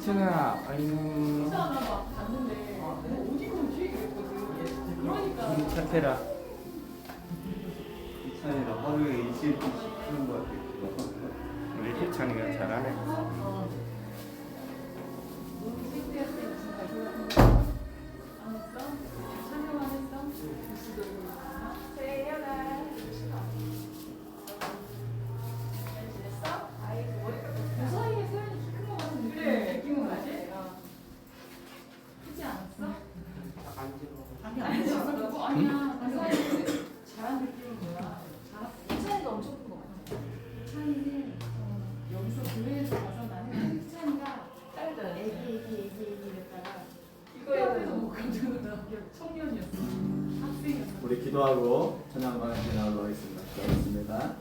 승현아, 아유. 착해라. 이찬이가 하루에 20분씩 하는 거 같아. 우리 희찬이가 잘하네. 우리 기도하고 찬양을 진행하도록 하겠습니다. 기도하겠습니다.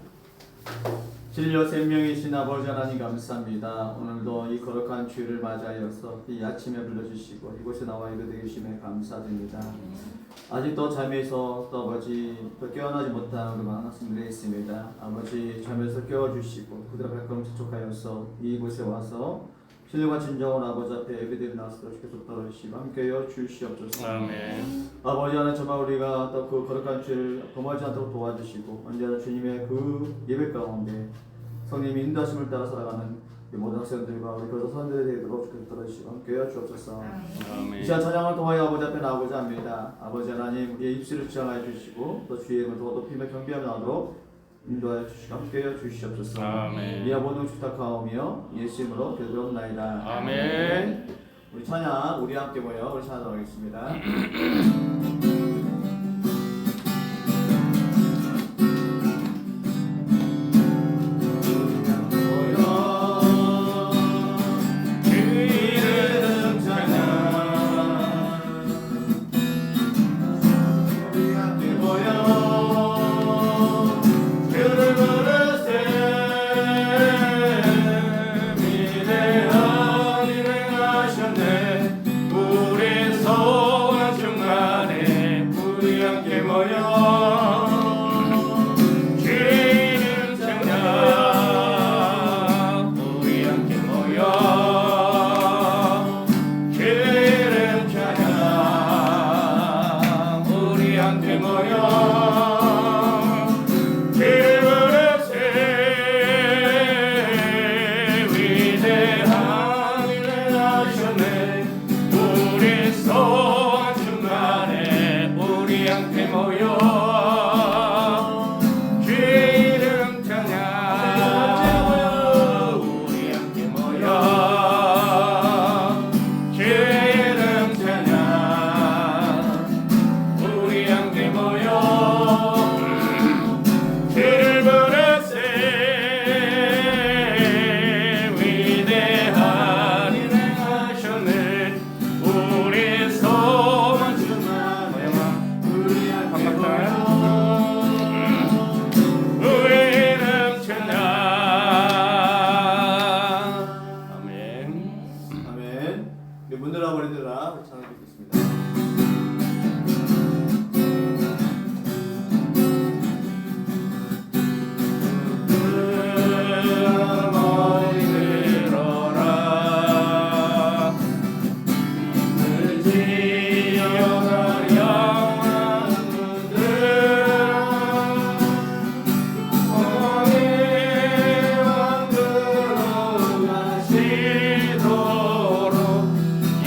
진리와 생명이신 아버지 하나님 감사합니다. 오늘도 이 거룩한 주일을 맞이하여서 이 아침에 불러주시고 이곳에 나와 예배드리게 주심에 감사드립니다. 아직도 잠에서 또 아버지 또 깨어나지 못한 우리 많은 학생들이 있습니다. 아버지 잠에서 깨워주시고 그들의 발걸음 재촉하여서 이곳에 와서 신령과 진정한 아버지 앞에 예배드리는 나서도 주께서 떨어주시고 함께여 주시옵소서. 아멘. 아버지 하나님 정말 우리가 또 그 거룩한 주를 범하지 않도록 도와주시고 언제나 주님의 그 예배 가운데 성령님의 인도하심을 따라 살아가는 모든 학생들과 우리 교사 선생들이 되도록 주께서 떨어주시고 함께여 주옵소서. 아멘. 이 시간 찬양을 통하여 아버지 앞에 나오고자 합니다. 아버지 하나님 우리의 입술을 주장하여 주시고 또 주의 이름을 더 높이며 경배하며 나오도록 인도하여 주시고 함께여 주시옵소서. 아멘. 이 아버지 부탁하오며 예수 이름으로 기도드립니다. 아멘. 우리 찬양 우리 함께 모여 우리 찬양하도록 하겠습니다.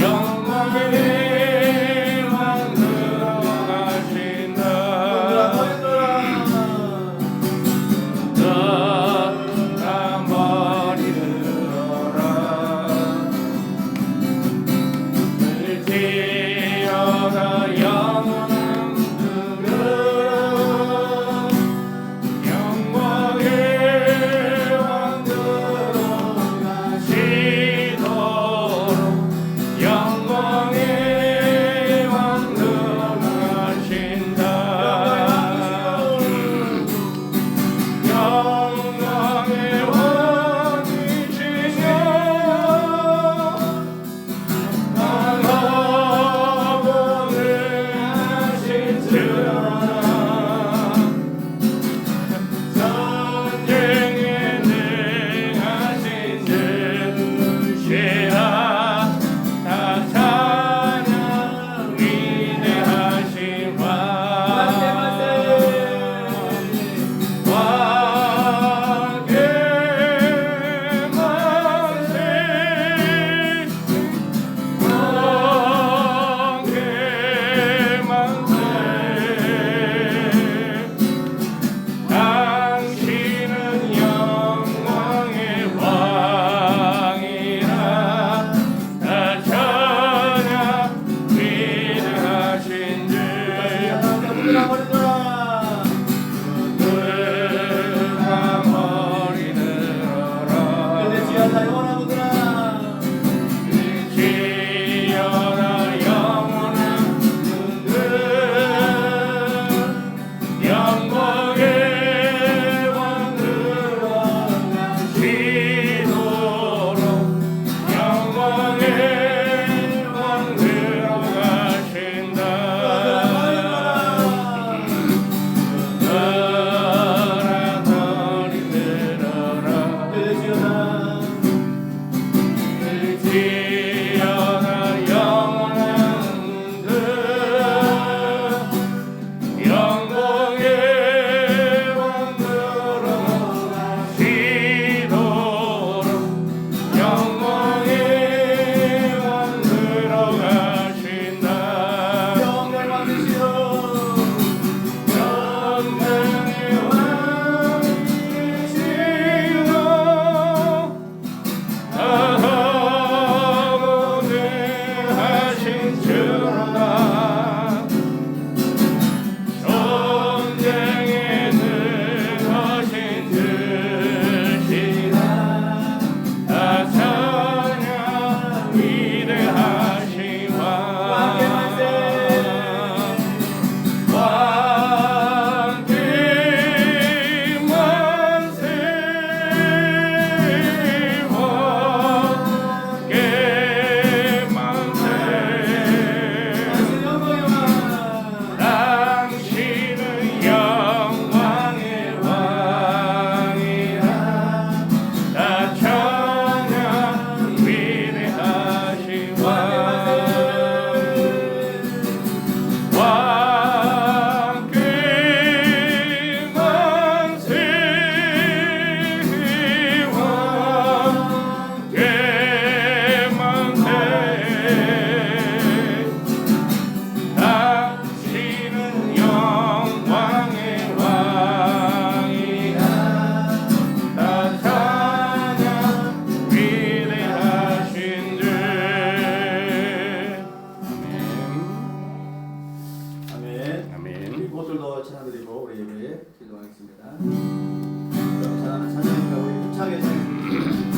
영광의 당신은 영광의 왕이라 나 찬양 위대하신 주. 아멘. 아멘. 우리 모두도 찬양드리고 우리 예배에 기도하겠습니다. 그럼 찬양은 찬양이니까 우리 힘차게 찬양드리겠습니다.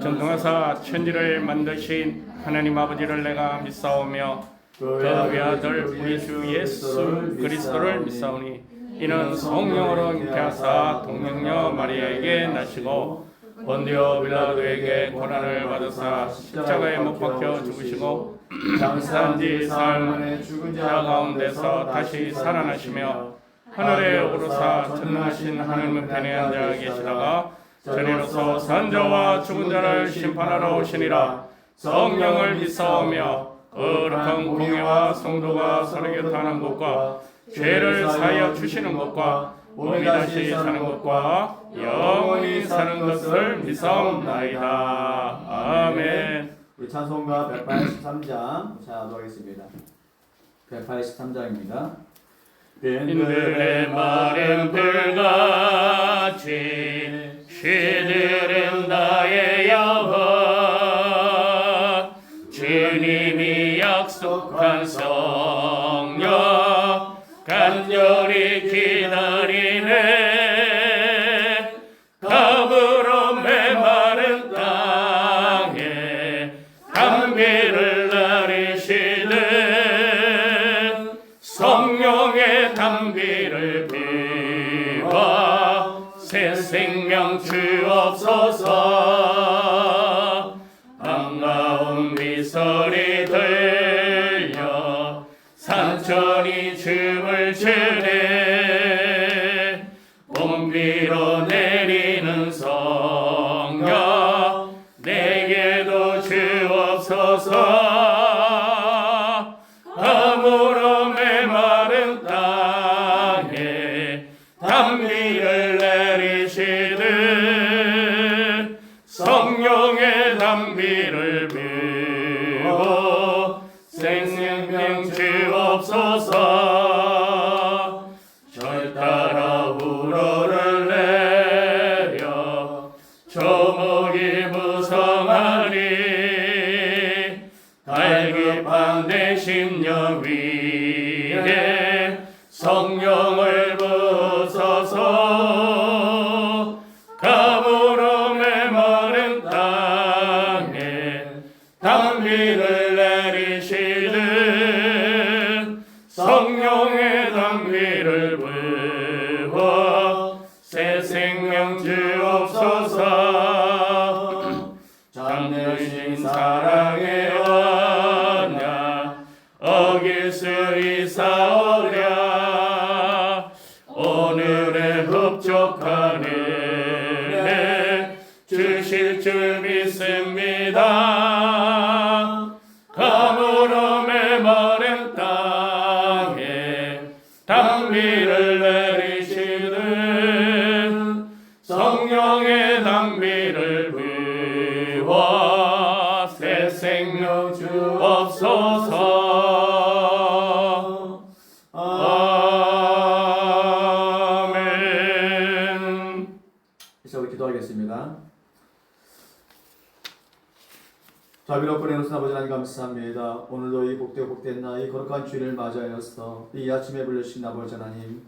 전능하사 천지를 만드신 하나님 아버지를 내가 믿사오며 그의 아들 우리 주 예수 그리스도를 믿사오니 이는 성령으로 잉태하사 동정녀 마리아에게 나시고 본디오 빌라도에게 고난을 받으사 십자가에 못 박혀 죽으시고 장사한 지 사흘 만에 죽은 자 가운데서 다시 살아나시며 하늘에 오르사 전능하신 하나님 편에 앉아 계시다가 저리로서 산 자와 죽은 자를 심판하러 오시니라. 성령을 믿사오며 거룩한 공회와 성도가 서로 곁하는 것과 죄를 사하여 주시는 것과 몸이 다시 사는 것과 영원히 사는 것을 믿사옵나이다. 아멘. 우리 찬송가 183장 하도록 하겠습니다. 183장입니다. 빈들의 마른 불같이 시들은 나의 영혼 주님이 약속한 성령 간절히 기다리네. 답으로 메마른 땅에 담비를 내리시는 성령의 담비를 비워 새 생명 주옵소서. 반가운 미소리 들려 산천이 춤을 추네. 봄비로 내리는 성령 내게도 주 주옵소서. 가물어 메마른 땅에 단비를 내리시듯 성령의 단비를 부어 생명 주옵소서. 절 따라 우러를 내려 조목이 무성하니 갈급한 내 심령 위에 성령을 부으소서. 가물어 메마른 땅에 단비를 내리시듯 성령의 단비를 부어 새 생명 주옵소서. 참되신 사랑의 언약 어길 수 있사오랴. 오늘의 흡족한 은혜 주실 줄 믿습니다. 가물어 메마른 땅에 단비를 내리시듯 성령의 단비를 부어 새 생명 주옵소서. 아멘. 이제 우리 기도하겠습니다. 자비롭고 은혜로우신 아버지 하나님 감사합니다. 오늘도 이 복되고 복된 날 이 거룩한 주일을 맞이하여서 이 아침에 불러주신 아버지 하나님,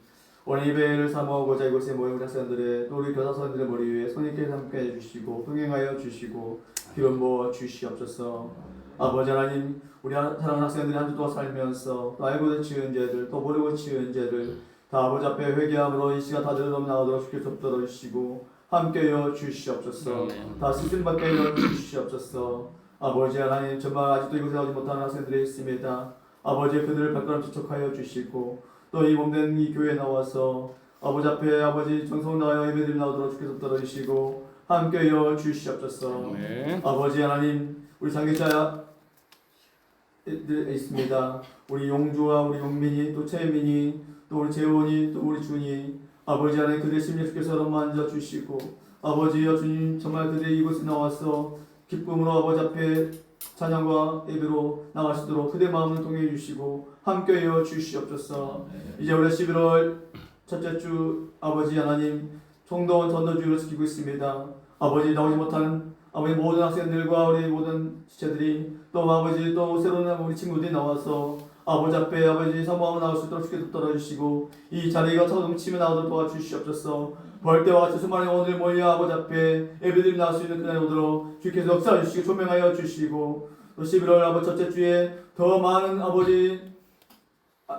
오늘 예배를 사모하고자 이곳에 모인 우리 학생들의 또 우리 교사선들의 머리 위에 손님께 함께 해주시고 동행하여 주시고 기름 부어 주시옵소서. 아버지 하나님, 우리 사랑하는 학생들이 한 주 동안 살면서 또 알고 지은 죄들 또 모르고 지은 죄들 다 아버지 앞에 회개함으로 이 시간 다 들어오면 나오도록 주께서 붙들어 주시고 함께여 주시옵소서. 다 스승 받게 해 주시옵소서. 아버지 하나님, 정말 아직도 이곳에 오지 못하는 학생들이 있습니다. 아버지, 그들을 발걸음 지촉하여 주시고 또 이 몸된 이 교회에 나와서 아버지 앞에 아버지 정성 나여 예배드림 나오도록 주께서 떨어주시고 함께여 주시옵소서. 아버지 하나님, 우리 장기자들 있습니다. 우리 용주와 우리 용민이 또 채민이 또 우리 재원이 또 우리 준이 아버지 하나님, 그들의 심리 주께서 만져 주시고 아버지여 주님, 정말 그들이 이곳에 나와서 기쁨으로 아버지 앞에 찬양과 예배로 나가시도록 그대 마음을 통해 주시고 함께여 주시옵소서. 이제 우리 11월 첫째 주 아버지 하나님 총동원 전도주의를 지키고 있습니다. 아버지, 나오지 못한 아버지 모든 학생들과 우리 모든 지체들이 또 아버지 또 새로운 우리 친구들이 나와서 아버지 앞에 아버지 사모하고 나올 수 있도록 주께서 떨어주시고 이 자리가 차 넘치며 나오도록 도와주시옵소서. 벌때와 같이 수많은 오늘 모여 아버지 앞에 예배드림 나올 수 있는 그날이 오도록 주께서 역사해 주시고 조명하여 주시고 또 11월 아버지 첫째 주에 더 많은 아버지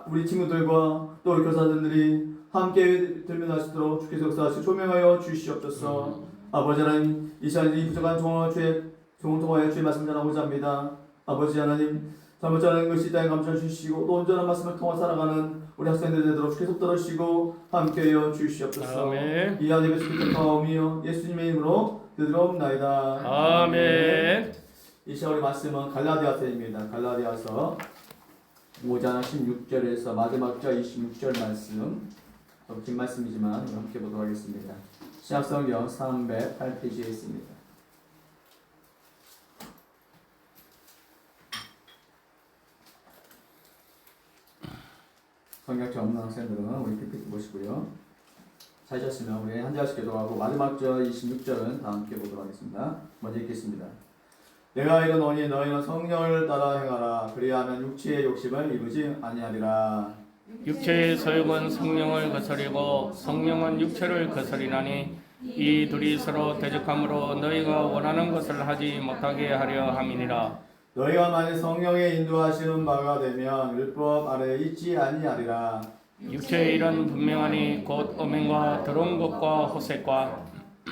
우리 친구들과 또 우리 교사들이 함께 들며 나올 수 있도록 주께서 역사하시고 조명하여 주시옵소서. 아버지 하나님, 이 시간 이 부족한 종을 통하여 주의 말씀 전하고자 합니다. 아버지 하나님, 잘못 전하는 것이 있다는 감춰 주시고 또 온전한 말씀을 통해 살아가는 우리 학생들 되도록 계속 떨어주시고 함께여 주시옵소서. 아멘. 이 안에 계속 하오며 예수님의 이름으로 드리옵나이다. 아멘. 이 시간 우리 말씀은 갈라디아서입니다. 갈라디아서 5장 16절에서 마지막 절 26절 말씀, 긴 말씀이지만 함께 보도록 하겠습니다. 신약성경 308페이지에 있습니다. 성경책 없는 학생들은 우리 PPT 보시고요. 찾으셨으면 우리 한 절씩 기도하고 마지막 절 26절은 다 함께 보도록 하겠습니다. 먼저 읽겠습니다. 내가 이르노니 너희는 성령을 따라 행하라. 그리하면 육체의 욕심을 이루지 아니하리라. 육체의 소욕은 성령을 거스리고 성령은 육체를 거스리나니 이 둘이 서로 대적함으로 너희가 원하는 것을 하지 못하게 하려 함이니라. 너희가 만일 성령의 인도하시는 바가 되면 율법 아래에 있지 아니하리라. 육체의 일은 분명하니 곧 음행과 더러운 것과 호색과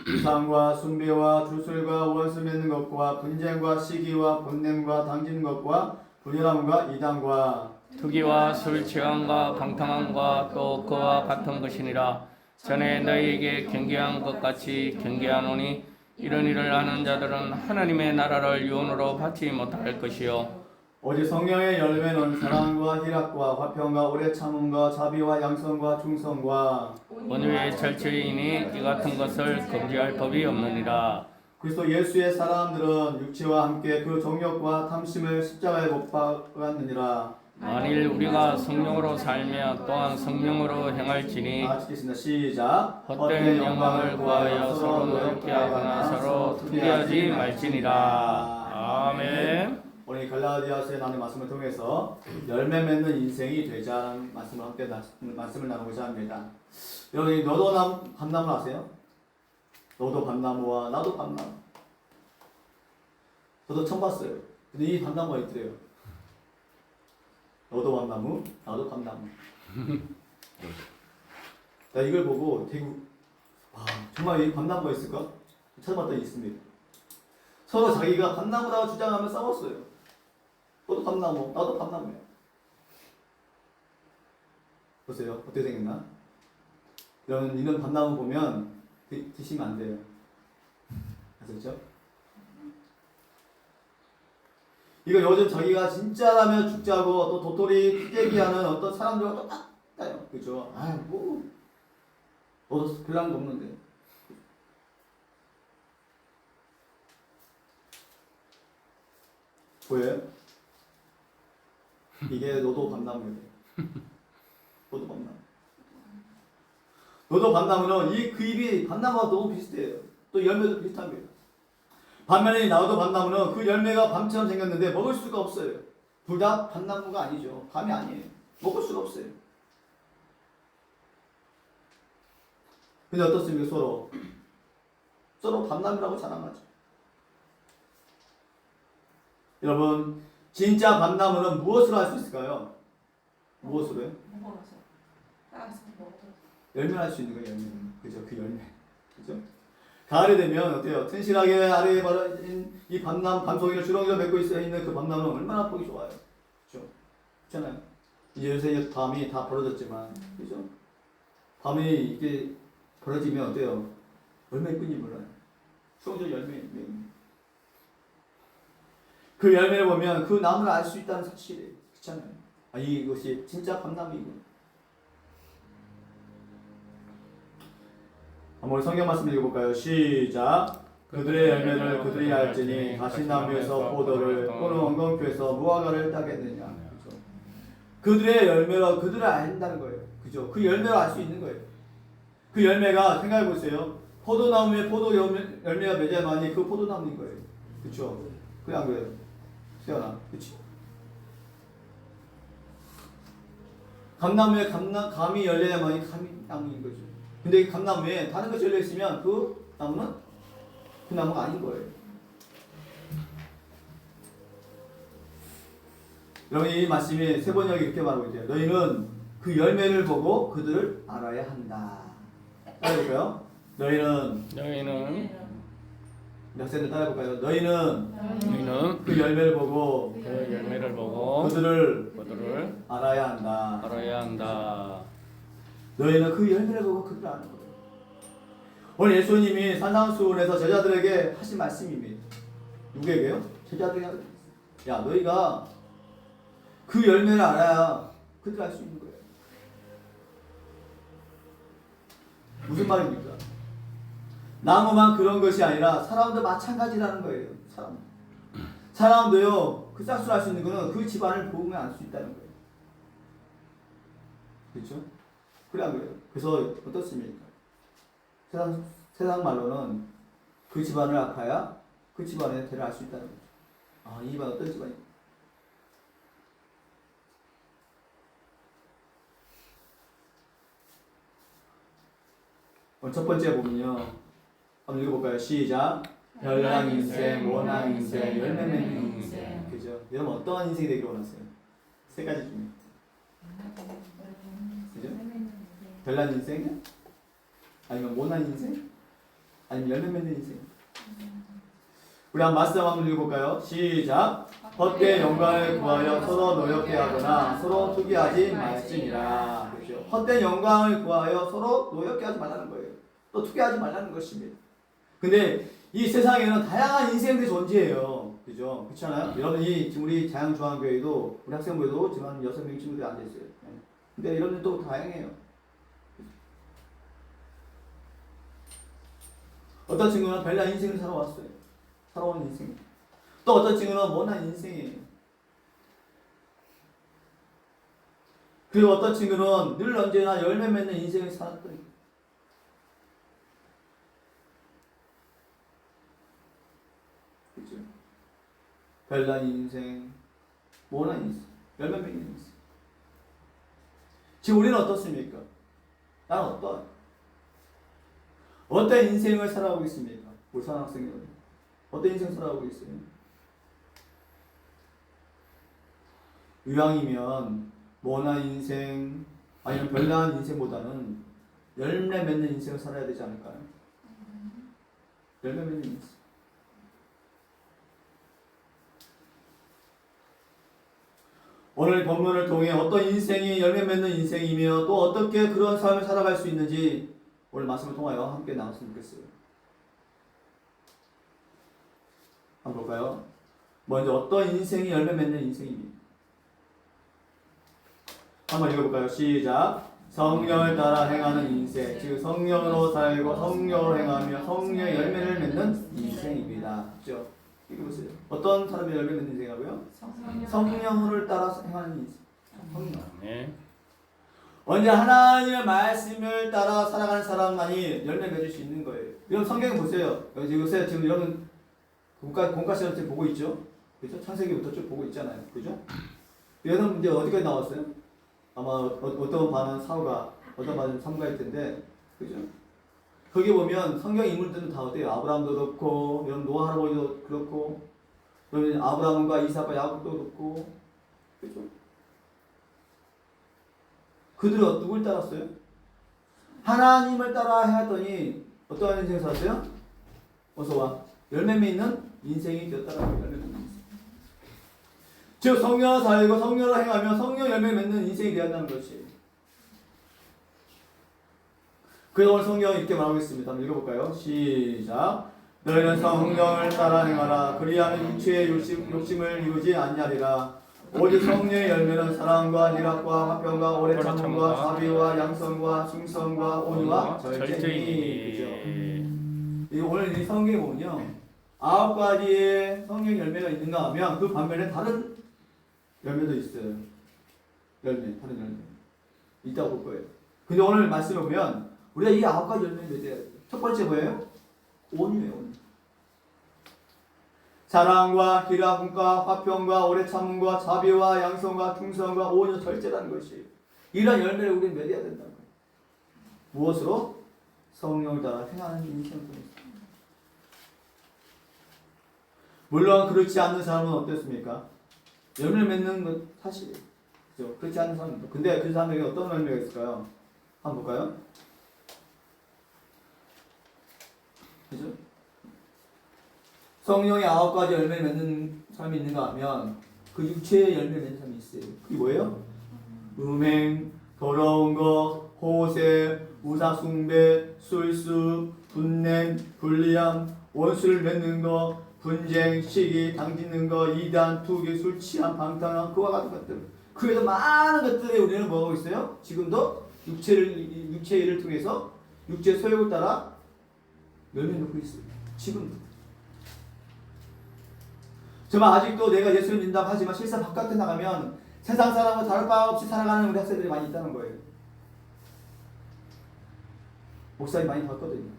이상과 숭배와 주술과 원수 맺는 것과 분쟁과 시기와 분냄과 당기는 것과 분열함과 이단과 투기와 술 취함과 방탕함과 또 그와 같은 것이니라. 전에 너희에게 경계한 것 같이 경계하노니 이런 일을 하는 자들은 하나님의 나라를 유언으로 받지 못할 것이요 오직 성령의 열매는 사랑과 희락과 화평과 오래 참음과 자비와 양선과 충성과 온유의 절제이니 이 같은 것을 금지할 법이 없느니라. 그리스도 예수의 사람들은 육체와 함께 그 정욕과 탐심을 십자가에 못 박았느니라. 만일 우리가 성령으로 살며 또한 성령으로 행할지니 읽겠습니다. 시작. 헛된 영광을 구하여 서로 노엽게 하거나 서로 투기하지 말지니라. 아멘. 오늘 갈라디아서의 나눈 말씀을 통해서 열매 맺는 인생이 되자는 말씀을 함께 말씀을 나누고자 합니다. 여러분 너도 밤나무 아세요? 너도 밤나무와 나도 밤나무. 저도 처음 봤어요. 근데 이 밤나무가 있더래요. 너도 밤나무, 나도 밤나무. 나 이걸 보고 되게 정말 이 밤나무가 있을까? 찾아봤더니 있습니다. 서로 자기가 밤나무라고 주장하며 싸웠어요. 너도 밤나무, 나도 밤나무야. 보세요. 어떻게 생겼나? 여러분 이런 밤나무 보면 드시면 안 돼요. 아셨죠? 이거 요즘 자기가 진짜라면 죽자고 또 도토리 피대기하는 어떤 사람들과 똑같아요. 그죠? 너도 별난 거 없는데. 보여요? 이게 너도 밤나무예요. 너도 밤나무. 너도 밤나무는 그 잎이 밤나무와 너무 비슷해요. 또 열매도 비슷한 거예요. 반면에 나도 밤나무는 그 열매가 밤처럼 생겼는데 먹을 수가 없어요. 둘 다 밤나무가 아니죠. 밤이 아니에요. 먹을 수가 없어요. 근데 어떻습니까? 서로 밤나무라고 자랑하죠. 여러분 진짜 밤나무는 무엇으로 할 수 있을까요? 무엇으로요? 열매를 할 수 있는 거예요. 열매. 그죠? 그 열매. 그죠? 가을이 되면 어때요? 튼실하게 아래에 바라진 이 밤송이를 주렁주렁 맺고 있는 그 밤나무는 얼마나 보기 좋아요. 그죠? 그렇잖아요. 이제 요새 밤이 다 벌어졌지만, 그죠? 밤이 이게 벌어지면 어때요? 얼마나 예쁜지 몰라요. 수렁주렁 열매. 그 열매를 보면 그 나무를 알 수 있다는 사실이에요. 그렇잖아요. 이것이 진짜 밤나무이군. 한번 성경 말씀 읽어볼까요? 시작. 그들의 열매를 그들이 알지니 가시나무에서 포도를 또는 엉겅퀴에서 무화과를 따겠느냐. 그렇죠? 그들의 열매로 그들을 안다는 거예요. 그죠? 그 열매로 알 수 있는 거예요. 그 열매가 생각해 보세요. 포도나무에 포도 열매가 맺어야만이 그 포도나무인 거예요. 그렇죠? 그래 안 그래요? 세연아, 그렇지? 감나무에 감이 열려야만이 감나무인 거죠. 근데 이 감나무에 다른 것이 열려 있으면 그 나무는 그 나무가 아닌 거예요. 여러분 이 말씀이 세 번역이 이렇게 말하고 있대요. 너희는 그 열매를 보고 그들을 알아야 한다. 따라해볼까요? 너희는 학생들 따라해볼까요? 너희는 그 열매를 보고 그들을 알아야 한다. 너희는 그 열매를 보고 그들을 아는 거예요. 오늘 예수님이 산상수훈에서 제자들에게 하신 말씀입니다. 누구에게요? 제자들에게. 야, 너희가 그 열매를 알아야 그들을 알 수 있는 거예요. 무슨 말입니까? 나무만 그런 것이 아니라 사람도 마찬가지라는 거예요. 사람도요, 그 짝수를 알 수 있는 거는 그 집안을 보면 알 수 있다는 거예요. 그렇죠? 그래 안 그래요? 그래서 어떻습니까? 세상 말로는 그 집안을 아파야 그 집안의 대를 알 수 있다는 거죠. 이 집안 어떤 집안이에요? 첫 번째 보면요. 한번 읽어볼까요? 시작. 별난 인생, 원한 인생, 열매 맺는 인생. 그죠? 여러분 어떠한 인생이 되기를 원하세요? 세 가지 중에. 그죠? 별난 인생? 아니면 원한 인생? 아니면 열매 맺는 인생? 우리 한번 말씀 한번 읽어볼까요? 시작. 헛된 영광을 구하여 서로 노엽게 하거나 서로 투기하지 말지니라. 그렇죠? 헛된 영광을 구하여 서로 노엽게 하지 말라는 거예요. 또 투기하지 말라는 것입니다. 근데 이 세상에는 다양한 인생들이 존재해요. 그죠? 그렇지 않아요? 여러분이 지금 우리 자양중앙교회도 우리 학생부에도 지금 한 6명 친구들이 앉아있어요. 근데 여러분들 또 다양해요. 어떤 친구는 별난 인생을 살아왔어요. 살아온 인생. 또 어떤 친구는 못난 인생이에요. 그리고 어떤 친구는 늘 언제나 열매 맺는 인생을 살았더니 그죠? 별난 인생, 못난 인생, 열매 맺는 인생. 지금 우리는 어떻습니까? 나는 어떤 인생을 살아가고 있습니까? 우리 사랑학생들은 어떤 인생 살아가고 있어요? 이왕이면 모난 인생 아니면 별난 인생보다는 열매 맺는 인생을 살아야 되지 않을까요? 열매 맺는 인생. 오늘 본문을 통해 어떤 인생이 열매 맺는 인생이며 또 어떻게 그런 삶을 살아갈 수 있는지 오늘 말씀을 통하여 함께 나눴으면 좋겠어요. 한번 볼까요? 먼저 어떤 인생이 열매 맺는 인생입니까? 한번 읽어볼까요? 시작. 성령을 따라 행하는 인생, 즉 성령으로 살고 성령으로 행하며 성령의 열매를 맺는 인생입니다. 그렇죠? 읽어보세요. 어떤 사람이 열매 맺는 인생이라고요? 성령을 따라 행하는 인생. 성령. 네. 언제 하나님의 말씀을 따라 살아가는 사람만이 열매 맺을 수 있는 거예요. 여러분 성경 보세요. 요새 지금 여러분 공과 시험 때 보고 있죠? 그죠? 창세기부터 쭉 보고 있잖아요. 그죠? 여러분 이제 어디까지 나왔어요? 아마 어떤 반은 사후가, 어떤 반은 삼가일 텐데, 그죠? 거기 보면 성경 인물들은 다 어때요? 아브라함도 그렇고, 여러분 노아 할아버지도 그렇고, 여러분 아브라함과 이삭과 야곱도 그렇고, 그죠? 그들은 누굴 따랐어요? 하나님을 따라 해왔더니 어떠한 인생을 살았어요? 어서 와. 열매 맺는 인생이 되었다라고 열매 맺는 인생. 즉 성령을 살고 성령으로 행하며 성령 열매 맺는 인생이 되었다는 것이. 그래서 오늘 성경은 이렇게 말하고 있습니다. 한번 읽어볼까요? 시작. 너희는 성령을 따라 행하라. 그리하면 육체의 욕심을 이루지 아니하리라. 오직 성령의 열매는 사랑과 희락과 화평과 오래 참음과 자비와 양성과 충성과 온유와 절제니. 오늘 이 성경에 보면요, 9가지의 성령 열매가 있는가 하면 그 반면에 다른 열매도 있어요. 다른 열매 있다고 볼 거예요. 근데 오늘 말씀을 보면 우리가 이 9가지 열매를 맺어야 돼요. 첫 번째 뭐예요? 온유예요. 온유. 사랑과 희락과 화평과 오래 참음과 자비와 양성과 충성과 온유 절제라는 것이, 이런 열매를 우리는 맺어야 된다는 거예요. 무엇으로? 성령을 따라 행하는 인생을 통해서. 물론 그렇지 않는 사람은 어떻습니까? 열매를 맺는 건 사실이에요. 그렇죠? 그렇지 않는 사람입니다. 근데 그 사람에게 어떤 열매가 있을까요? 한번 볼까요? 그죠? 성령의 9가지 열매를 맺는 사람이 있는가 하면 그 육체의 열매를 맺는 사람이 있어요. 그게 뭐예요? 음행, 더러운 것, 호세, 우사숭배, 술수, 분냄, 불리함, 원수를 맺는 것, 분쟁, 시기, 당짓는 것, 이단, 투기, 술 취함, 방탕함, 그와 같은 것들. 그래서 많은 것들에 우리는 뭐 하고 있어요? 지금도 육체의 일을 통해서 육체의 소욕을 따라 열매 놓고 있어요. 지금도. 정말 아직도 내가 예수를 믿는다고 하지만 실상 바깥에 나가면 세상 사람과 다를 바 없이 살아가는 우리 학생들이 많이 있다는 거예요. 목사님 많이 봤거든요.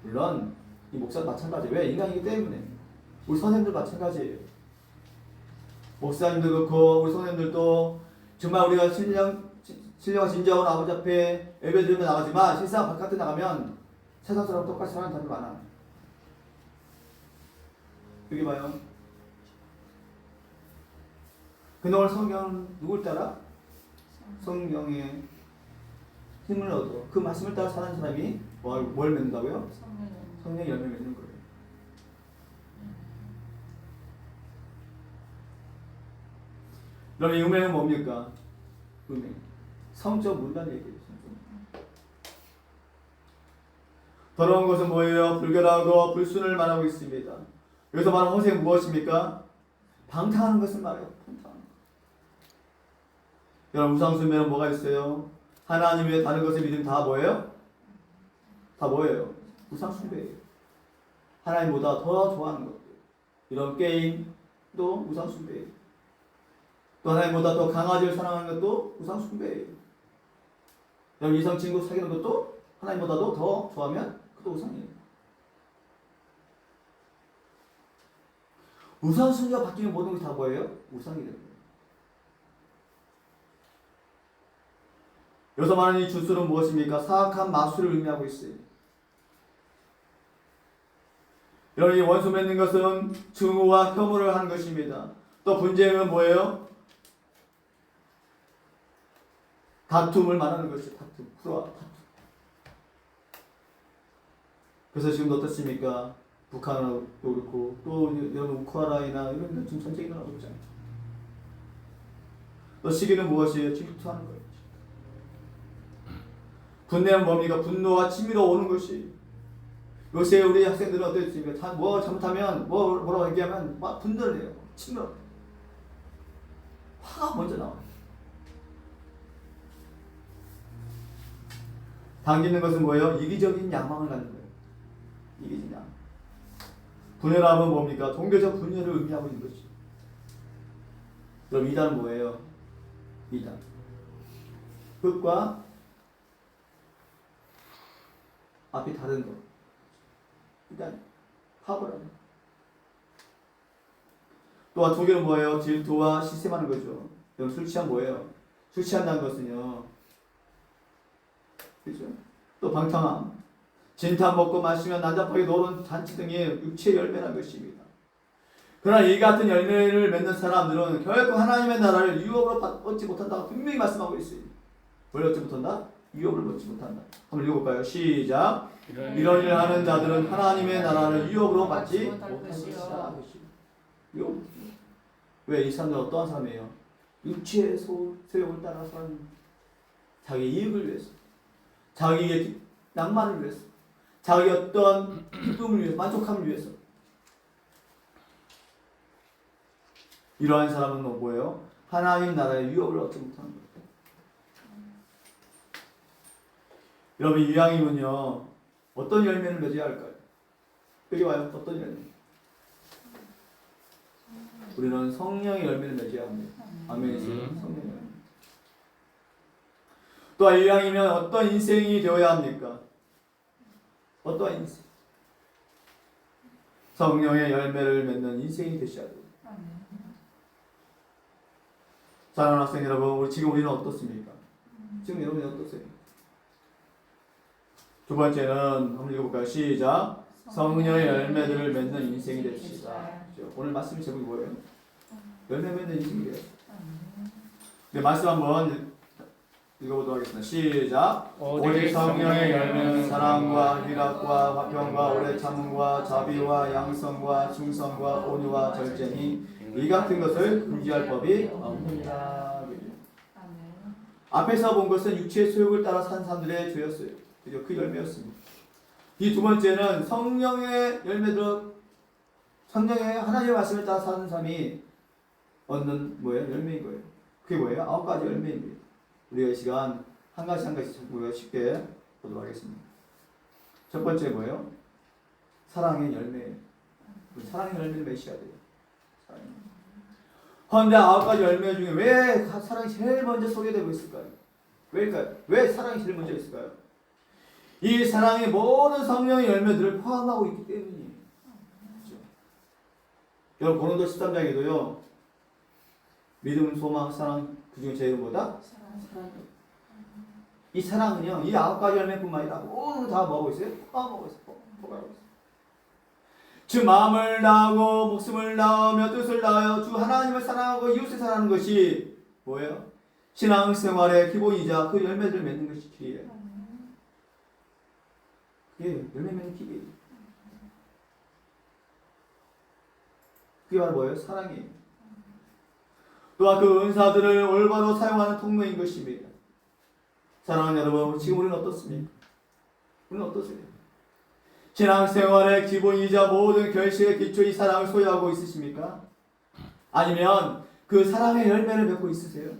물론 이 목사도 마찬가지예요. 왜? 인간이기 때문에. 우리 선생님들 마찬가지예요. 목사님도 그렇고 우리 선생님들도 정말 우리가 신령과 진정한 아버지 앞에 예배드리며 나가지만 실상 바깥에 나가면 세상 사람 똑같이 사는 사람이 많아. 여기 봐요. 근데 오늘 성경은 누굴 따라? 성경의 힘을 얻어 그 말씀을 따라 사는 사람이 뭘 맺는다고요? 성령의 열매 맺는 거예요. 그럼 이 음행은 뭡니까? 음행. 성적 문단 얘기예요. 더러운 것은 뭐예요? 불결하고 불순을 말하고 있습니다. 여기서 말하는 허세가 무엇입니까? 방탕하는 것을 말해요. 방탕하는 것. 여러분 우상숭배는 뭐가 있어요? 하나님 외에 다른 것을 믿으면 다 뭐예요? 다 뭐예요? 우상숭배예요. 하나님보다 더 좋아하는 것들. 이런 게임도 우상숭배예요. 또 하나님보다 더 강아지를 사랑하는 것도 우상숭배예요. 여러분 이성 친구 사귀는 것도 하나님보다도 더 좋아하면 그것도 우상이에요. 우상숭배가 바뀌면 모든 것이 다 뭐예요? 우상이 되는 거예요. 여기서 말하는 이 주술은 무엇입니까? 사악한 마술을 의미하고 있어요. 여러분 이 원수 맺는 것은 증오와 혐오를 하는 것입니다. 또 분쟁은 뭐예요? 다툼을 말하는 것이죠. 다툼. 다툼. 그래서 지금도 어떻습니까? 북한도 그렇고 또 여러분 우크라이나 이런 지금 전쟁이 일어나고 있잖아요. 또 시기는 무엇이에요? 질투하는 거예요. 분내는 뭡니까? 분노와 치밀어 오는 것이. 요새 우리 학생들은 어떻습니까? 뭐 잘못하면 뭐라고 얘기하면 막 분노를 해요. 치밀어. 화가 먼저 나와요. 당기는 것은 뭐예요? 이기적인 야망을 갖는 거예요. 이기적인 야망. 분열함은 뭡니까? 종교적 분열을 의미하고 있는 것이죠. 그럼 이단은 뭐예요? 이단. 흙과 앞이 다른 것. 일단 파벌하는. 또한 두 개는 뭐예요? 질투와 시샘하는 거죠. 그럼 술 취한 뭐예요? 술 취한다는 것은요. 그렇죠? 또 방탕함. 진탕 먹고 마시면 난잡하게 노는 잔치 등의 육체의 열매라는 것입니다. 그러나 이 같은 열매를 맺는 사람들은 결코 하나님의 나라를 유업으로 얻지 못한다고 분명히 말씀하고 있어요. 뭘 얻지 못한다? 유업을 얻지 못한다. 한번 읽어볼까요? 시작. 이런 일을 하는 자들은 하나님의 나라를 유업으로 받지 못할 것이다. 왜 이 사람들은 어떠한 사람이에요? 육체의 소욕을 따라서 자기 이익을 위해서, 자기의 낭만을 위해서, 자기 어떤 기쁨을 위해서, 만족함을 위해서. 이러한 사람은 뭐예요? 하나님 나라의 유업을 얻지 못하는 거예요. 여러분 이왕이면요 어떤 열매를 맺어야 할까요? 여기 와요. 어떤 열매? 우리는 성령의 열매를 맺어야 합니다. 아멘이죠. 성령의 열매. 또 이왕이면 어떤 인생이 되어야 합니까? 어떤 인생? 성령의 열매를 맺는 인생이 되셔야 돼요. 사랑하는 학생 여러분, 지금 우리는 어떻습니까? 지금 여러분이 어떠세요? 두 번째는 한번 읽어볼까요? 시작. 성령의 열매들을 맺는 인생이 됩시다. 오늘 말씀 제목이 뭐예요? 열매 맺는 인생이에요. 네, 말씀 한번 읽어보도록 하겠습니다. 시작. 오직 성령의 열매는 사랑과 희락과 화평과 오래 참음과 자비와 양성과 충성과 온유와 절제니 이 같은 것을 금지할 법이 없느니라. 앞에서 본 것은 육체의 소욕을 따라 산 사람들의 죄였어요. 그 열매였습니다. 이 두 번째는 성령의 열매들, 성령의 하나님의 말씀을 따라 사는 사람이 얻는 뭐예요? 열매인 거예요. 그게 뭐예요? 9가지 열매입니다. 우리가 이 시간 한 가지 한 가지 우리가 쉽게 보도록 하겠습니다. 첫 번째 뭐예요? 사랑의 열매. 사랑의 열매를 맺어야 돼요. 그런데 9가지 열매 중에 왜 사랑이 제일 먼저 소개되고 있을까요? 왜일까요? 왜 사랑이 제일 먼저 있을까요? 이 사랑의 모든 성령의 열매들을 포함하고 있기 때문이에요. 그렇죠? 여러분 고린도 13장에도요. 믿음, 소망, 사랑 그 중에 제일 뭐다? 사랑. 이 사랑은요. 이 9가지 열매뿐만 아니라 모두 다 뭐하고 있어요? 포함하고 있어요. 포함하고 있어요. 주 마음을 다하고 목숨을 다하며 뜻을 다하여 주 하나님을 사랑하고 이웃을 사랑하는 것이 뭐예요? 신앙생활의 기본이자 그 열매들을 맺는 것이 길이에요. 예, 열매 맺는 길이에요. 그게 바로 뭐예요? 사랑이에요. 또한 그 은사들을 올바로 사용하는 통로인 것입니다. 사랑하는 여러분, 지금 우리는 어떻습니까? 우리는 어떠세요? 신앙생활의 기본이자 모든 결실의 기초 이 사랑을 소유하고 있으십니까? 아니면 그 사랑의 열매를 맺고 있으세요?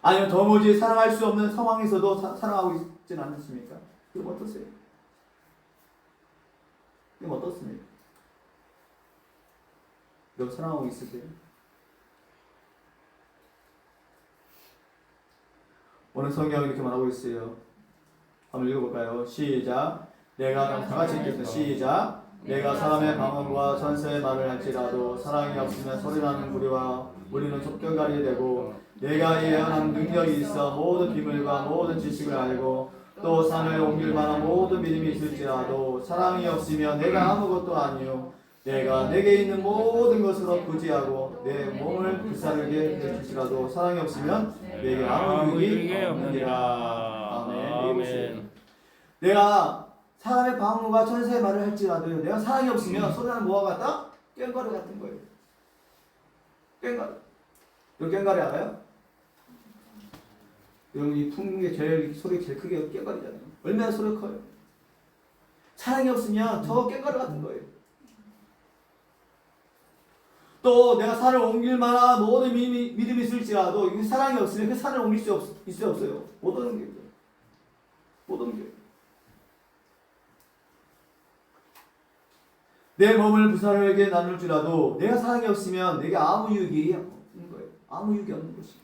아니면 도무지 사랑할 수 없는 상황에서도 사랑하고 있지는 않으십니까? 그럼 어떠세요? 그럼 어떻습니까? 너 사랑하고 있으세요? 오늘 성경이 이렇게 말하고 있어요. 한번 읽어볼까요? 시작. 내가 다 같이 읽겠습니다. 시작. 내가 사람의 방언과 전세의 말을 할지라도 사랑이 없으면 소리나는 무리와 우리는 족결가리 되고 내가 예언하는 능력이 있어 모든 비밀과 모든 지식을 알고 또 산을 옮길 만한 모든 믿음이 있을지라도 사랑이 없으면 내가 아무것도 아니요 내가 내게 있는 모든 것으로 부지하고 내 몸을 불사르게 될지라도 사랑이 없으면 내게 아무 유익이 없느니라. 아멘. 내가 사람의 방언과 천사의 말을 할지라도요 내가 사랑이 없으면 소리나는 뭐와 같다? 꽹과리 같은 거예요. 꽹과리. 이 꽹과리 알아요? 여기 풍는 게 제일 소리 제일 크게 꽹과리잖아요. 얼마나 소리가 커요? 사랑이 없으면 저 꽹과리 같은 거예요. 또 내가 산을 옮길 만한 모든 믿음이 있을지라도 그 사랑이 없으면 그 산을 옮길 수 있어요 없어요? 못 옮겨요. 못 옮겨요. 내 몸을 부사르게 나눌지라도 내가 사랑이 없으면 내게 아무 유익이 없는 거예요. 아무 유익이 없는 것이.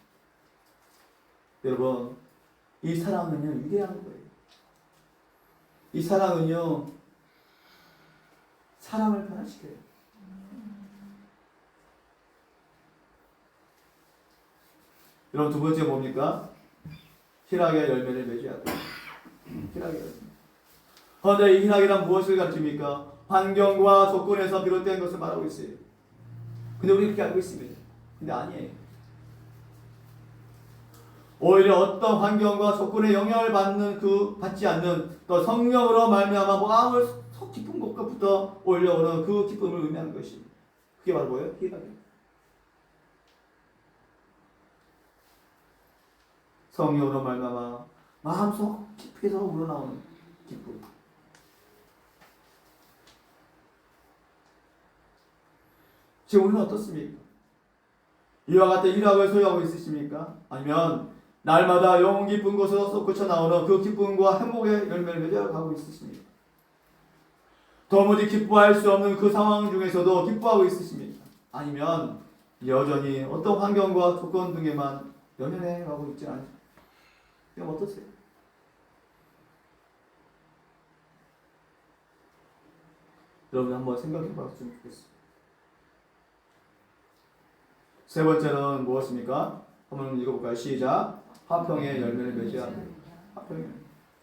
여러분, 이 사랑은요 위대한 거예요. 이 사랑은요 사랑을 변화시켜요. 여러분 두 번째 뭡니까? 희락의 열매를 맺어야 돼요. 희락의 열매. 그런데 이 희락이란 무엇을 가르칩니까? 환경과 조건에서 비롯된 것을 말하고 있어요. 근데 우리 그렇게 알고 있습니다. 근데 아니에요. 오히려 어떤 환경과 조건에 영향을 받지 않는 또 성령으로 말미암아 마음을 속 깊은 곳부터 올려오는 그 기쁨을 의미하는 것이 그게 바로 뭐예요? 희락이에요. 성령으로 말미암아 마음속 깊이에서 우러나오는 기쁨. 지금 우리는 어떻습니까? 이와 같은 희락을 소유하고 있으십니까? 아니면 날마다 영혼 깊은 곳에서 솟구쳐 나오는 그 기쁨과 행복의 열매를 맺어가고 있으십니까? 도무지 기뻐할 수 없는 그 상황 중에서도 기뻐하고 있으십니까? 아니면 여전히 어떤 환경과 조건 등에만 연연해 가고 있지 않습니까? 그럼 어떠세요? 여러분 한번 생각해 봤으면 좋겠습니다. 세 번째는 무엇입니까? 한번 읽어볼까요? 시작. 화평의 열매를 맺어야 합니다. 화평의 열매.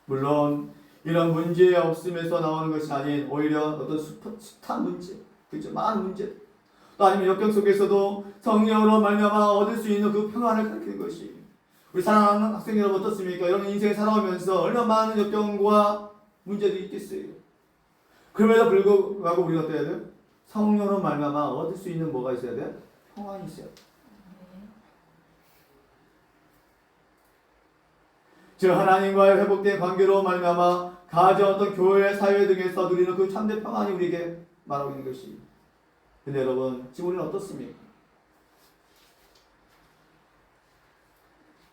물론 이런 문제 없음에서 나오는 것이 아닌 오히려 어떤 숱한 문제, 그렇죠? 많은 문제, 또 아니면 역경 속에서도 성령으로 말미암아 얻을 수 있는 그 평안을 가르치는 것이 우리 사랑하는 학생 여러분 어떻습니까? 여러분 인생 살아오면서 얼마나 많은 역경과 문제들이 있겠어요. 그럼에도 불구하고 우리가 어때야 돼요? 성령으로 말미암아 얻을 수 있는 뭐가 있어야 돼요? 평안이 있어요. 즉 하나님과의 회복된 관계로 말미암아 가정, 어떤 교회, 사회 등에서 누리는 그 참된 평안이 우리에게 말하고 있는 것이. 근데 여러분 지금 우리는 어떻습니까?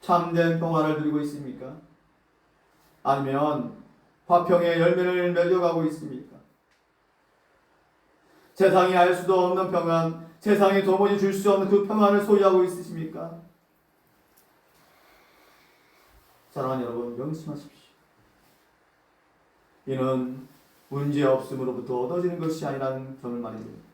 참된 평안을 누리고 있습니까? 아니면 화평의 열매를 맺어가고 있습니까? 세상이 알 수도 없는 평안, 세상이 도무지 줄 수 없는 그 평안을 소유하고 있으십니까? 사랑하는 여러분 명심하십시오. 이는 문제 없음으로부터 얻어지는 것이 아니라는 점을 말입니다.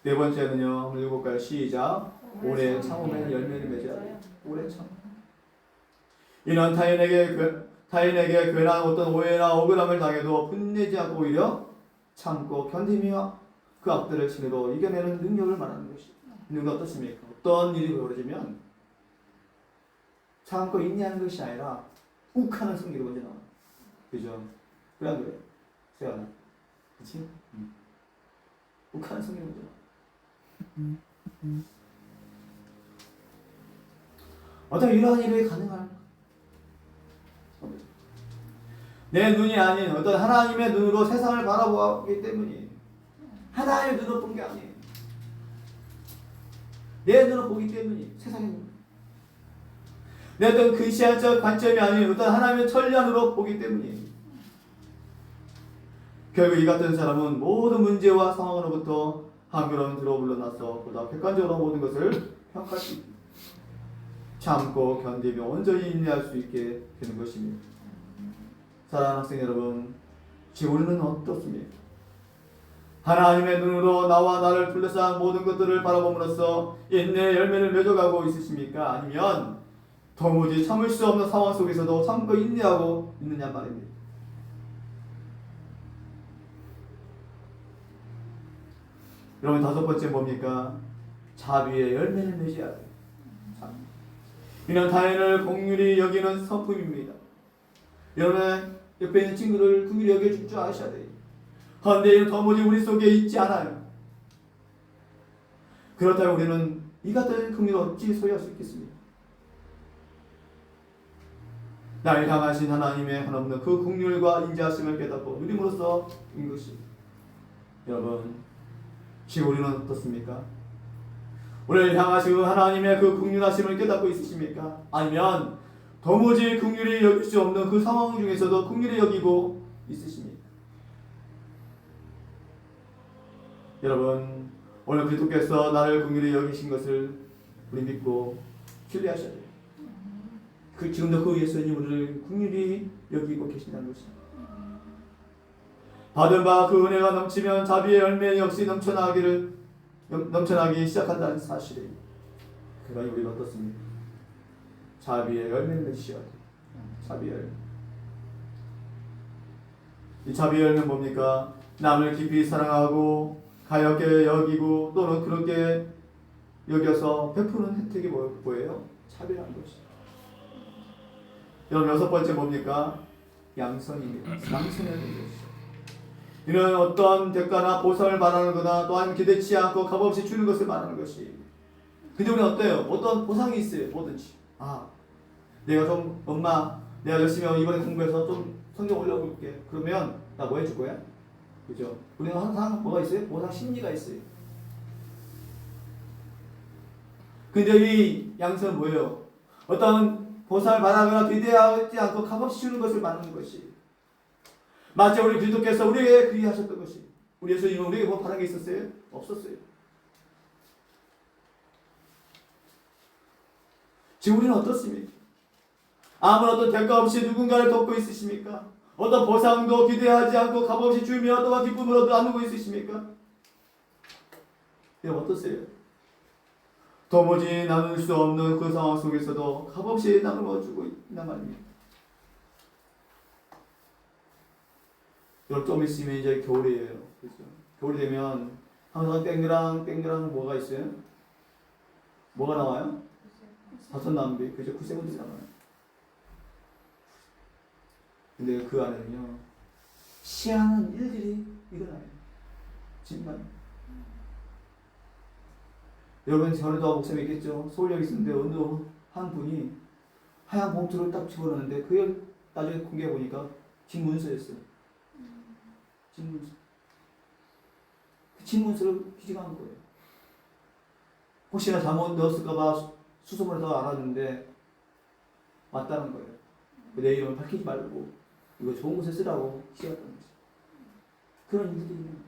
네 번째는요. 한번 읽어볼까요? 시작. 오래 참음의 열매를 맺어야 돼요. 오래 참. 이는 타인에게 괜한 어떤 오해나 억울함을 당해도 분내지 않고 오히려 참고 견디며 그 악들을 신으로 이겨내는 능력을 말하는 것이. 능력 어떻습니까? 어떤 일이 벌어지면 참고 인내하는 것이 아니라 욱하는 성기가 먼저 나와요. 그죠? 그래 안 그래? 세연아, 그렇지? 욱하는 성기가 먼저 나와요. 어떻게 이러한 일이 가능할까? 내 눈이 아닌 어떤 하나님의 눈으로 세상을 바라보기 때문이에요. 하나님의 눈으로 본 게 아니에요. 내 눈으로 보기 때문이에요. 세상의 눈. 내 어떤 근시안적 관점이 아닌 어떤 하나님의 천리안으로 보기 때문이에요. 결국 이 같은 사람은 모든 문제와 상황으로부터 한결은 들어 물러나서 보다 객관적으로 모든 것을 평가할 수 있고 참고 견디며 온전히 인내할 수 있게 되는 것입니다. 사랑하는 학생 여러분, 지금 우리는 어떻습니까? 하나님의 눈으로 나와 나를 둘러싼 모든 것들을 바라봄으로써 인내의 열매를 맺어가고 있으십니까? 아니면 도무지 참을 수 없는 상황 속에서도 참고 인내하고 있느냐 말입니다. 여러분, 다섯 번째 뭡니까? 자비의 열매를 맺어야 돼요. 이는 타인을 긍휼히 여기는 성품입니다. 여러분, 옆에 있는 친구를 긍휼히 여겨줄 줄 아셔야 돼요. 그런데 이는 도무지 우리 속에 있지 않아요. 그렇다면 우리는 이 같은 긍휼을 어찌 소유할 수 있겠습니까? 나를 향하신 하나님의 한없는 그 긍휼과 인자하심을 깨닫고 누림으로써인 것이. 여러분, 지금 우리는 어떻습니까? 우리를 향하신 하나님의 그 긍휼하심을 깨닫고 있으십니까? 아니면 도무지 긍휼히 여길 수 없는 그 상황 중에서도 긍휼히 여기고 있으십니까? 여러분, 오늘 그리스도께서 나를 긍휼히 여기신 것을 우리 믿고 신뢰하셔야 돼요. 지금도 그 예수님 우리를 긍휼히 여기고 계신다는 것입니다. 받은 바 그 은혜가 넘치면 자비의 열매 역시 넘쳐나기 시작한다는 사실이에요. 그러니 우리가 어떻습니까? 자비의 열매를 맺으셔야 돼요. 자비의 열매. 이 자비의 열매는 뭡니까? 남을 깊이 사랑하고 가볍게 여기고 또는 그렇게 여겨서 베푸는 혜택이 뭐예요? 자비라는 것이죠. 여러분, 여섯 번째 뭡니까? 양선입니다. 양선해야 되는 것이죠. 이는 어떤 대가나 보상을 말하는 거나 또한 기대치 않고 값없이 주는 것을 말하는 것이. 근데 우리는 어때요? 어떤 보상이 있어요. 뭐든지. 내가 좀 엄마 내가 열심히 이번에 공부해서 좀 성적 올려볼게. 그러면 나 뭐 해줄 거야? 그죠? 우리는 항상 뭐가 있어요? 보상 심리가 있어요. 근데 이 양선은 뭐예요? 어떤 보상을 말하거나 기대하지 않고 값없이 주는 것을 말하는 것이. 마치 우리 그리스도께서 우리에게 그리하셨던 것이. 우리 예수님은 우리에게 뭐 바란 게 있었어요? 없었어요. 지금 우리는 어떻습니까? 아무런 어떤 대가 없이 누군가를 돕고 있으십니까? 어떤 보상도 기대하지 않고 값없이 주며 또한 기쁨으로 나누고 있으십니까? 여러분 어떠세요? 도무지 나눌 수 없는 그 상황 속에서도 값없이 나누어 주고 있단 말입니다. 여러분 좀 있으면 이제 겨울이에요. 그렇죠? 겨울이 되면 항상 땡그랑 뭐가 있어요? 뭐가 나와요? 버섯나무비, 그죠? 구세군들이 나와요. 근데 그 안에는요 희한한 일들이 일어나요. 정말. 여러분 전에도 목사님 얘기했죠. 서울역에 있었는데 어느 한 분이 하얀 봉투를 딱 집어넣는데 그걸 나중에 공개해 보니까 집문서였어요. 집문서. 그 집문서를 기증한 거예요. 혹시나 잘못 넣었을까봐 수소문을 더 알았는데 맞다는 거예요. 내 이름을 밝히지 말고 이거 좋은 곳에 쓰라고 시켰던 거죠. 그런 일들이 있는.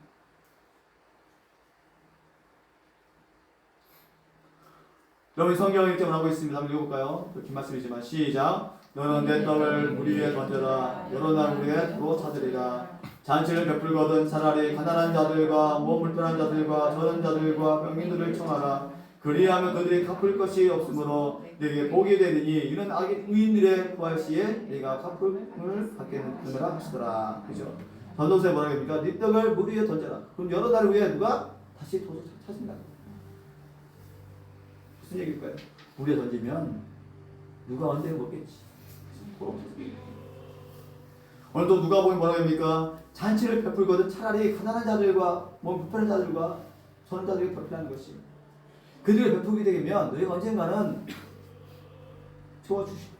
여러분 성경 읽기만 하고 있습니다. 한번 읽어볼까요? 긴 말씀이지만 시작. 너는 내 떡을 물 위에 던져라. 여러 날 위에 두어 찾으리라. 잔치를 베풀거든 차라리 가난한 자들과 몸 불편한 자들과 저런 자들과 병인들을 청하라. 그리하면 그들이 갚을 것이 없으므로 내게 복이 되리니 이는 의인들의 구할 시에 네가 갚음을 받게 되느라 하시더라. 그죠? 전도서에 뭐라고 합니까? 네 떡을 물 위에 던져라. 그럼 여러 달 후에 누가 다시 도저 찾는다. 무슨 얘기일까요? 물에 던지면 누가 언제 먹겠지. 오늘도 누가 보면 뭐라고 합니까? 잔치를 베풀거든 차라리 가난한 자들과 몸 불편한 자들과 저런 자들에게 베풀라는 것이. 그들을 베풀게 되면 너희가 언젠가는 채워주시고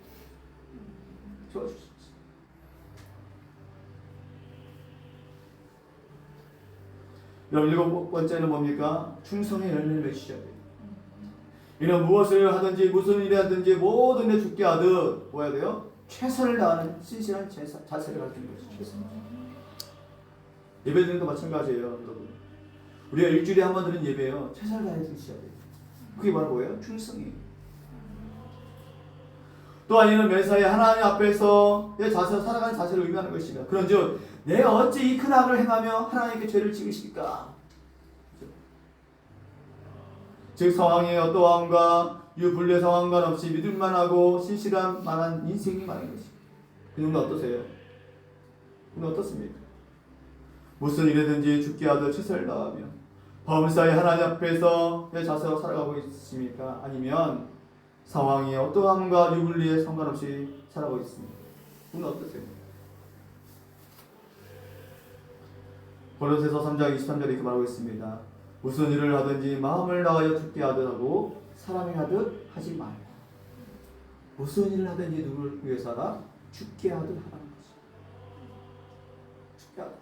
여러분, 일곱 번째는 뭡니까? 충성의 열매를 맺으셔야 돼요. 이는 무엇을 하든지 무슨 일을 하든지 모든 일 죽게 하듯 뭐 해야 돼요? 최선을 다하는 신실한 자세를 가지는 것이 최선. 예배드리는 도 마찬가지예요, 여러분. 우리가 일주일에 한 번 드리는 예배요, 최선을 다해 드리셔야 돼요. 그게 바로 뭐예요? 충성이에요. 또 아니면 매사에 하나님 앞에서의 자세, 살아가는 자세를 의미하는 것이다. 그런즉 내가 어찌 이 큰 악을 행하며 하나님께 죄를 지으실까? 즉 상황의 어떠함과 유불리의 상황과 없이 믿을만하고 신실한 만한 인생이 많은 것입니다. 그분은 어떠세요? 그분은 어떻습니까? 무슨 일이든지 죽게 하듯 최선을 다하며 범사에 하나님 앞에서의 자세로 살아가고 있습니까? 아니면 상황이 어떠함과 유불리에 상관없이 살아가고 있습니까? 그분은 어떠세요? 고린도서 3장 23절에 이렇게 말하고 있습니다. 무슨 일을 하든지 마음을 다하여 죽게 하듯 하고 사람이 하듯 하지 말라. 무슨 일을 하든지 누구를 위해서 하라? 죽게 하듯 하라는 것이. 죽게 하듯.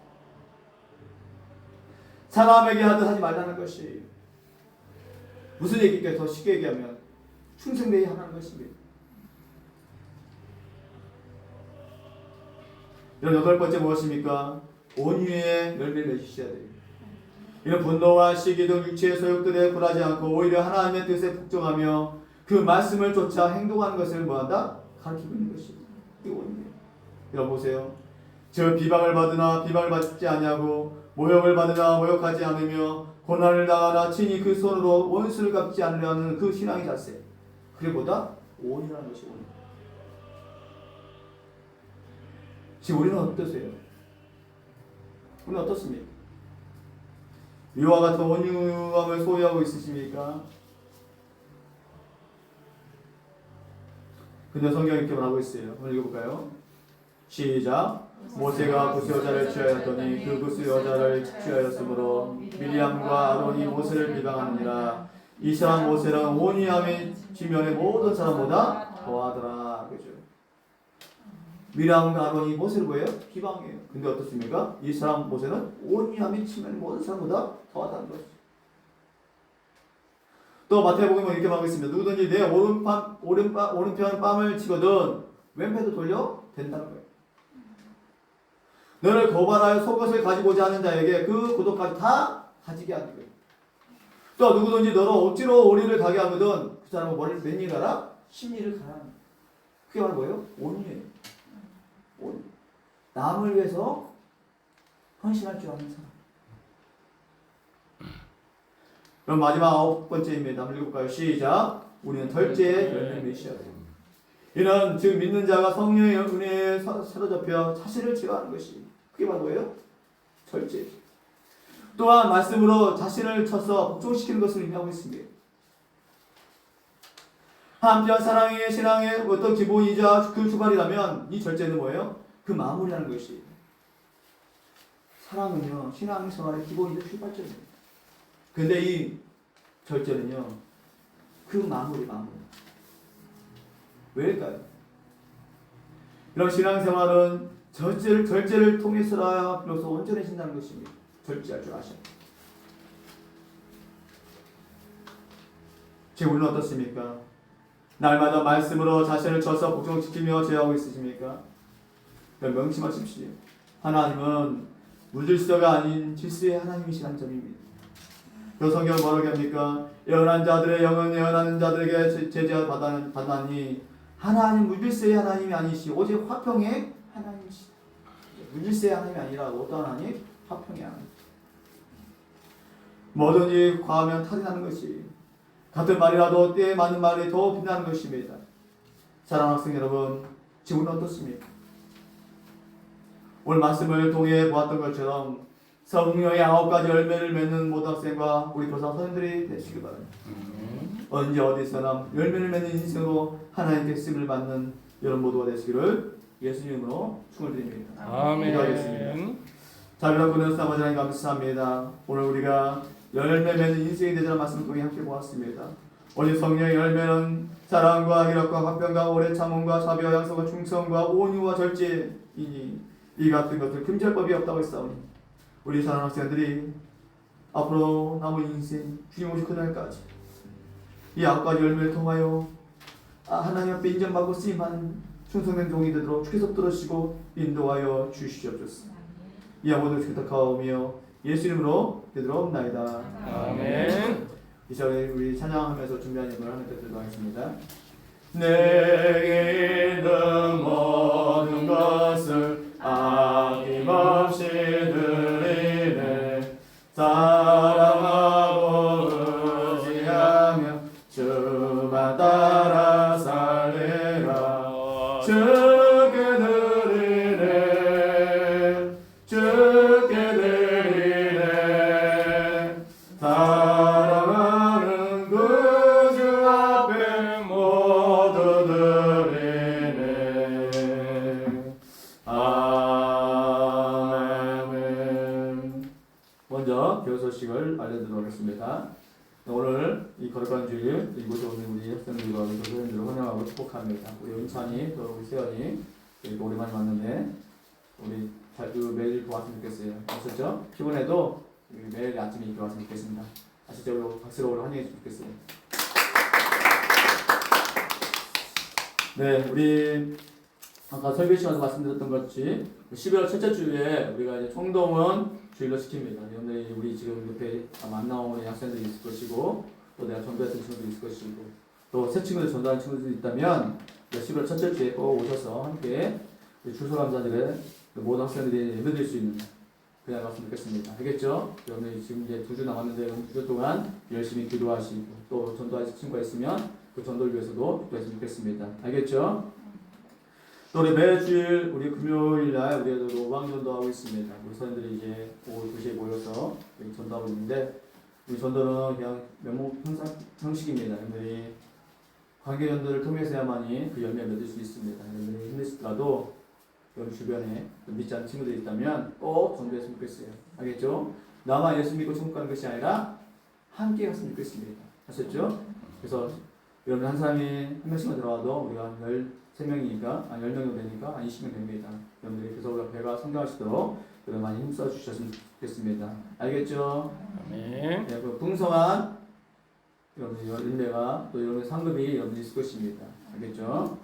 사람에게 하듯 하지 말라는 것이. 무슨 얘기일까요? 더 쉽게 얘기하면 충성되게 하라는 것입니다. 여덟 번째 무엇입니까? 온유의 열매를 맺으셔야 돼요. 이는 분노와 시기 등 육체의 소욕들에 굴하지 않고 오히려 하나님의 뜻에 복종하며 그 말씀을 쫓아 행동하는 것을 뭐한다? 가르치고 있는 것입니다. 이게 온유예요. 여러분 보세요. 저 비방을 받으나 비방을 받지 아니하고 모욕을 받으나 모욕하지 않으며 고난을 당하나 친히 그 손으로 원수를 갚지 않으려는 그 신앙의 자세. 그래보다 온유라는 것이 온유. 지금 우리는 어떠세요? 우리는 어떻습니까? 이와 같은 온유함을 소유하고 있으십니까? 근데 성경이 이렇게 말하고 있어요. 한번 읽어볼까요? 시작. 모세가 구스 여자를 취하였더니 그 구스 여자를 취하였으므로 미리암과 아론이 모세를 비방하느니라. 이 사람 모세는 온유함이 지면의 모든 사람보다 더하더라. 그죠? 미리암과 아론이 모세를 뭐예요? 비방해요. 근데 어떻습니까? 이 사람 모세는 온유함이 지면의 모든 사람보다 더하다는 것이죠. 또 마태복음에 이렇게 말하고 있습니다. 누구든지 내 오른편 뺨을 치거든 왼편도 돌려 된다는 거예요. 너를 고발하여 속옷을 가지고자 하는 자에게 그 고독까지 다 가지게 하는 거예요. 또 누구든지 너로 억지로 오리를 가게 하거든 그 사람은 머리를 몇 일 가라? 10리를 가라. 그게 바로 뭐예요? 온유예요. 온유. 남을 위해서 헌신할 줄 아는 사람. 그럼 마지막 9번째입니다. 한번 읽어볼까요? 시작. 우리는 절제의 열매를 맺어야 돼요. 이는 즉 믿는 자가 성령의 은혜에 사로잡혀 자신을 제어하는 것이. 그게 바로 뭐예요? 절제. 또한 말씀으로 자신을 쳐서 복종시키는 것을 의미하고 있습니다. 한편 사랑의 신앙의 어떤 기본이자 그 주발이라면 이 절제는 뭐예요? 그 마무리라는 것이. 사랑은요 신앙생활의 기본이자 출발점입니다. 근데 이 절제는요 그 마무리. 왜일까요? 이런 신앙생활은 절제를 통해서라야 비로소 온전해진다는 것입니다. 절제할 줄 아셔야 돼요. 지금 우리는 어떻습니까? 날마다 말씀으로 자신을 쳐서 복종시키며 제어하고 있으십니까? 명심하십시오. 하나님은 물질서가 아닌 질서의 하나님이시라는 점입니다. 그 성경 뭐라고 합니까? 예언한 자들의 영은 예언하는 자들에게 제재를 받나니 하나님 물질서의 하나님이 아니시 오직 화평의 하나님이시다. 물질서의 하나님이 아니라 어떤 하나님? 화평의 하나님. 뭐든지 과하면 탈이 나는 것이 같은 말이라도 때에 맞는 말이 더 빛나는 것입니다. 사랑하는 학생 여러분, 지금은 어떻습니까? 오늘 말씀을 통해 보았던 것처럼 성령의 9가지 열매를 맺는 모든 학생과 우리 교사 선생님들이 되시기 바랍니다. 언제 어디서나 열매를 맺는 인생으로 하나님께 쓰임을 받는 여러분 모두가 되시기를 예수님으로 축원드립니다. 아멘. 기도하겠습니다. 자, 여러분 아버지 하나님 감사합니다. 오늘 우리가 열매 맺는 인생이 되자는 말씀을 통해 함께 보았습니다. 오직 성령의 열매는 사랑과 희락과 화평과 오래 참음과 자비와 양성과 충성과 온유와 절제이니 이 같은 것들 금지할 법이 없다고 했사오니 우리 사랑하는 학생들이 앞으로 남은 인생 주님 오실 그날까지 이 아홉 열매를 통하여 하나님 앞에 인정받고 쓰임하는 충성된 종이 되도록 주께서 들으시고 인도하여 주시옵소서. 이 아무도 부탁하오며 예수 이름으로 기도하옵나이다. 아멘. 이 시간에 우리 찬양하면서 준비한 예물을 하나님께 드리도록하겠습니다. 내게 있는 모든 것을 아낌없이 드리네. 사랑하고 의지하며 주만 따라 살리라. 주께 드리네. 주께 드리네. 사랑하는 그 주 앞에 모두 드리네. 아멘. 먼저 교회 소식을 알려드리도록 하겠습니다. 오늘 이 거룩한 주일 이곳에 오는 우리 학생들과 우리 교수님들을 환영하고 축복합니다. 우리 은찬이 또 우리 세연이 이렇게 오랜만에 왔는데 우리 자주 매일 이렇게 왔으면 좋겠어요. 아셨죠? 피곤해도 매일 아침에 이렇게 왔으면 좋겠습니다. 아시죠? 우리 박수로 환영해 주시면 좋겠어요. 네, 우리 아까 설교 시간에서 말씀드렸던 것 같이 12월 첫째 주에 우리가 이제 총동원 주일로 시킵니다. 여러분들이 우리 지금 옆에 아마 안 나오는 학생들이 있을 것이고 또 내가 전도했던 친구들이 있을 것이고 또 새 친구들 전도하는 친구들이 있다면 11월 첫째 주에 꼭 오셔서 함께 주소감사들의 모든 학생들이 예배드릴 수 있는 그날 갔으면 좋겠습니다. 알겠죠? 여러분들이 지금 이제 2주 남았는데 2주 동안 열심히 기도하시고 또 전도하실 친구가 있으면 그 전도를 위해서도 기도했으면 좋겠습니다. 알겠죠? 또 우리 매주일 우리 금요일날 우리도 로방 전도하고 있습니다. 우리 선생들이 이제 오후 2시에 모여서 전도하고 있는데 우리 전도는 그냥 면목 형식입니다. 여러분들이 관계 전도를 통해서야만이 그 열매를 맺을 수 있습니다. 여러분들이 힘드시더라도 여러분 주변에 믿지 않는 친구들이 있다면 꼭 전도했으면 좋겠어요. 알겠죠? 나만 예수 믿고 천국 가는 것이 아니라 함께 갔으면 좋겠습니다. 아셨죠? 그래서 여러분 한 사람이 한 명씩만 들어와도 우리가 13명이니까 10명이 되니까 한 20명 됩니다. 여러분들이 그래서 우리가 배가 성장하시도록 여러분 많이 힘써 주셨으면 좋겠습니다. 알겠죠? 아멘. 네, 그 풍성한 여러분의 열매가 또 여러분의 상급이 여러분이 있을 것입니다. 알겠죠?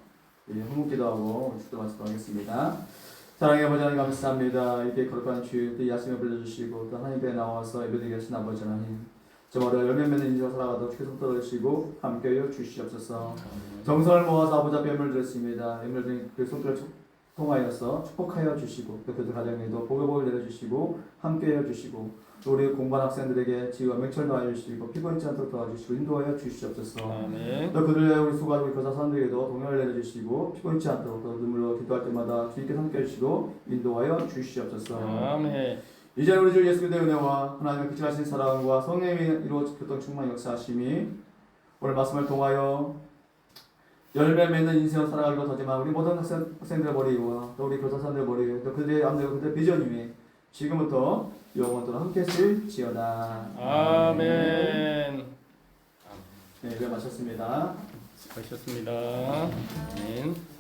네, 한국기도 하고 축도 마치도록 하겠습니다. 사랑의 아버지 하나님 감사합니다. 이렇게 거룩한 주일 또 야심에 불러주시고 또 하나님 배에 나와서 예배드리게 하신 아버지 하나님 저마다 열매 맺는 인생 살아가도록 주께서 붙들어주시고 함께하여 주시옵소서. 정성을 모아서 아버지 앞에 예물을 드렸습니다. 예물 드린 그 손길을 통하여서 축복하여 주시고 또 그들 가정에도 복을 내려주시고 함께하여 주시고 또 우리 공부한 학생들에게 지혜와 명철 도와주시고 피곤치 않도록 도와주시고 인도하여 주시옵소서. 아멘. 또 그들의 우리 수고하는 우리 교사선들에게도 동료를 내려주시고 피곤치 않도록 또 눈물로 기도할 때마다 주님께 함께해 주시고 인도하여 주시옵소서. 아멘. 이제 우리 주 예수 그리스도의 은혜와 하나님의 그치하신 사랑과 성령이 이루어졌던 충만 역사하심이 오늘 말씀을 통하여 열매 맺는 인생을 살아가기로 더지만 우리 모든 학생들의 머리와 또 우리 교사선들의 머리 또 그들의 암들과 그들의 비전 위에 지금부터 영원토록 함께 했을지어다. 아멘. 네, 이제 마쳤습니다. 수고하셨습니다. 아멘.